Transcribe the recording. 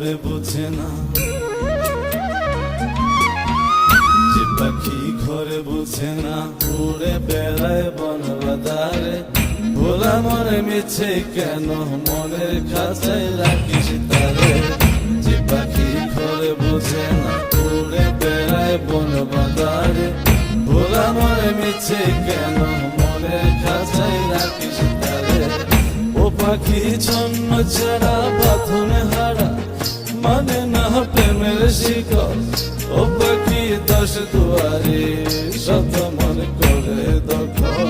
ঘরে বোঝে না, যে পাখি ঘরে বোঝে না, উড়ে বেড়ায় বন বাদারে। ভোলা মনে মিছে কেন মনের খাঁচায় রাখিস তারে। যে পাখি ঘরে বোঝে না, উড়ে বেড়ায় বন বাদারে। ভোলা মনে মিছে কেন মনের খাঁচায় রাখিস তারে। ও পাখি ছন্ন ছাড়া বাঁধনে হারা, মানে না প্রেমের শিকল। ও পাখি 10 দুয়ারে শত মন করে দখল।